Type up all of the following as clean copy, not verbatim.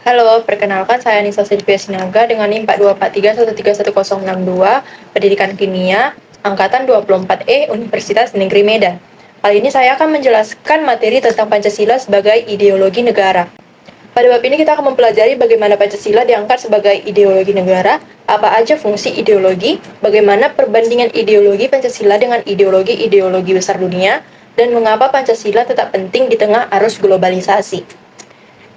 Halo, perkenalkan saya Nisa Silvia Sinaga dengan NIM 4243131062, Pendidikan Kimia, Angkatan 24E, Universitas Negeri Medan. Kali ini saya akan menjelaskan materi tentang Pancasila sebagai ideologi negara. Pada bab ini kita akan mempelajari bagaimana Pancasila diangkat sebagai ideologi negara, apa aja fungsi ideologi, bagaimana perbandingan ideologi Pancasila dengan ideologi-ideologi besar dunia, dan mengapa Pancasila tetap penting di tengah arus globalisasi.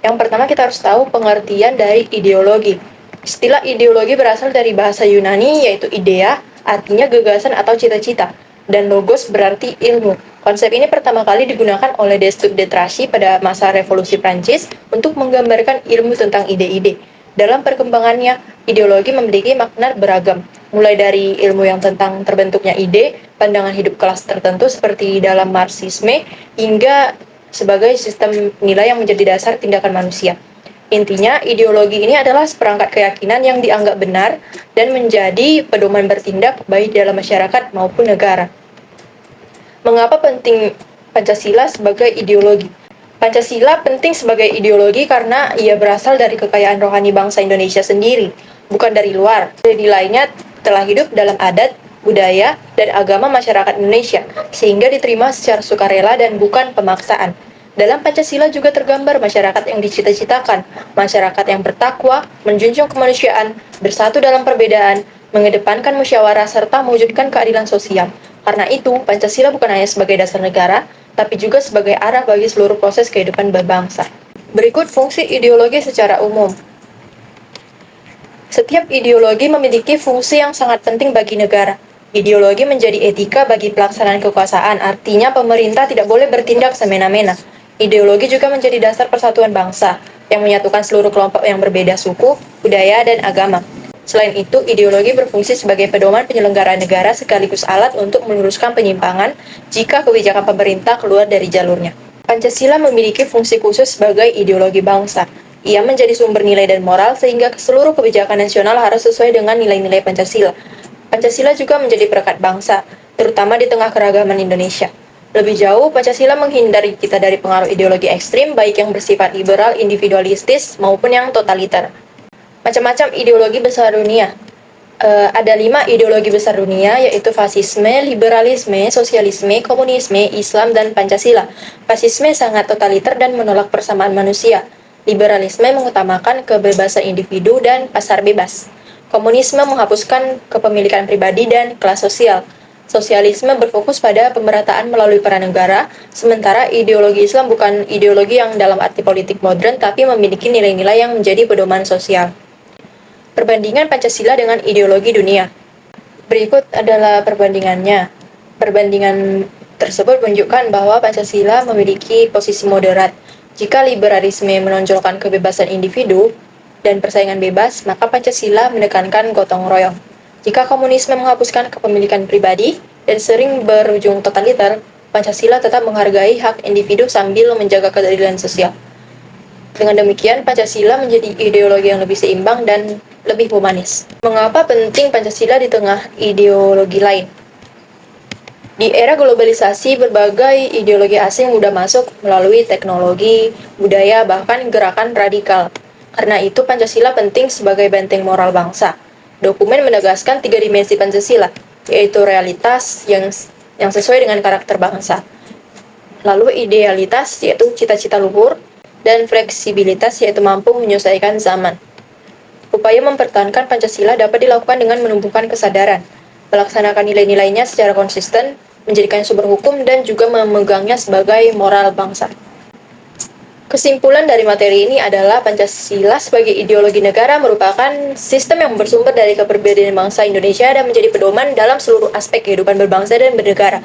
Yang pertama kita harus tahu pengertian dari ideologi. Istilah ideologi berasal dari bahasa Yunani yaitu idea, artinya gagasan atau cita-cita, dan logos berarti ilmu. Konsep ini pertama kali digunakan oleh Destutt de Tracy pada masa Revolusi Prancis untuk menggambarkan ilmu tentang ide-ide. Dalam perkembangannya, ideologi memiliki makna beragam, mulai dari ilmu yang tentang terbentuknya ide, pandangan hidup kelas tertentu seperti dalam Marxisme, hingga sebagai sistem nilai yang menjadi dasar tindakan manusia. Intinya, ideologi ini adalah seperangkat keyakinan yang dianggap benar dan menjadi pedoman bertindak baik dalam masyarakat maupun negara. Mengapa penting Pancasila sebagai ideologi? Pancasila penting sebagai ideologi karena ia berasal dari kekayaan rohani bangsa Indonesia sendiri, bukan dari luar. Nilainya telah hidup dalam adat, budaya, dan agama masyarakat Indonesia, sehingga diterima secara sukarela dan bukan pemaksaan. Dalam Pancasila juga tergambar masyarakat yang dicita-citakan, masyarakat yang bertakwa, menjunjung kemanusiaan, bersatu dalam perbedaan, mengedepankan musyawarah, serta mewujudkan keadilan sosial. Karena itu, Pancasila bukan hanya sebagai dasar negara, tapi juga sebagai arah bagi seluruh proses kehidupan berbangsa. Berikut fungsi ideologi secara umum. Setiap ideologi memiliki fungsi yang sangat penting bagi negara. Ideologi menjadi etika bagi pelaksanaan kekuasaan, artinya pemerintah tidak boleh bertindak semena-mena. Ideologi juga menjadi dasar persatuan bangsa, yang menyatukan seluruh kelompok yang berbeda suku, budaya, dan agama. Selain itu, ideologi berfungsi sebagai pedoman penyelenggaraan negara sekaligus alat untuk meluruskan penyimpangan jika kebijakan pemerintah keluar dari jalurnya. Pancasila memiliki fungsi khusus sebagai ideologi bangsa. Ia menjadi sumber nilai dan moral sehingga seluruh kebijakan nasional harus sesuai dengan nilai-nilai Pancasila. Pancasila juga menjadi perekat bangsa, terutama di tengah keragaman Indonesia. Lebih jauh, Pancasila menghindari kita dari pengaruh ideologi ekstrim, baik yang bersifat liberal, individualistis, maupun yang totaliter. Macam-macam ideologi besar dunia. Ada 5 ideologi besar dunia, yaitu fasisme, liberalisme, sosialisme, komunisme, Islam, dan Pancasila. Fasisme sangat totaliter dan menolak persamaan manusia. Liberalisme mengutamakan kebebasan individu dan pasar bebas. Komunisme menghapuskan kepemilikan pribadi dan kelas sosial. Sosialisme berfokus pada pemerataan melalui peran negara, sementara ideologi Islam bukan ideologi yang dalam arti politik modern, tapi memiliki nilai-nilai yang menjadi pedoman sosial. Perbandingan Pancasila dengan ideologi dunia. Berikut adalah perbandingannya. Perbandingan tersebut menunjukkan bahwa Pancasila memiliki posisi moderat. Jika liberalisme menonjolkan kebebasan individu dan persaingan bebas, maka Pancasila menekankan gotong royong. Jika komunisme menghapuskan kepemilikan pribadi dan sering berujung totaliter, Pancasila tetap menghargai hak individu sambil menjaga keadilan sosial. Dengan demikian, Pancasila menjadi ideologi yang lebih seimbang dan lebih humanis. Mengapa penting Pancasila di tengah ideologi lain? Di era globalisasi, berbagai ideologi asing mudah masuk melalui teknologi, budaya, bahkan gerakan radikal. Karena itu, Pancasila penting sebagai benteng moral bangsa. Dokumen menegaskan 3 dimensi Pancasila, yaitu realitas yang sesuai dengan karakter bangsa. Lalu idealitas, yaitu cita-cita luhur, dan fleksibilitas, yaitu mampu menyesuaikan zaman. Upaya mempertahankan Pancasila dapat dilakukan dengan menumbuhkan kesadaran, melaksanakan nilai-nilainya secara konsisten, menjadikan sumber hukum, dan juga memegangnya sebagai moral bangsa. Kesimpulan dari materi ini adalah Pancasila sebagai ideologi negara merupakan sistem yang bersumber dari kepribadian bangsa Indonesia dan menjadi pedoman dalam seluruh aspek kehidupan berbangsa dan bernegara.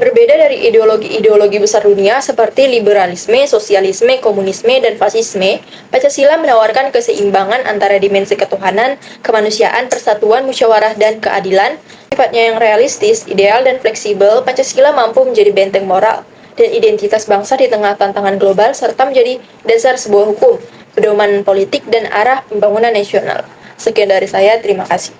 Berbeda dari ideologi-ideologi besar dunia seperti liberalisme, sosialisme, komunisme, dan fasisme, Pancasila menawarkan keseimbangan antara dimensi ketuhanan, kemanusiaan, persatuan, musyawarah, dan keadilan. Sifatnya yang realistis, ideal, dan fleksibel, Pancasila mampu menjadi benteng moral dan identitas bangsa di tengah tantangan global, serta menjadi dasar sebuah hukum, pedoman politik, dan arah pembangunan nasional. Sekian dari saya, terima kasih.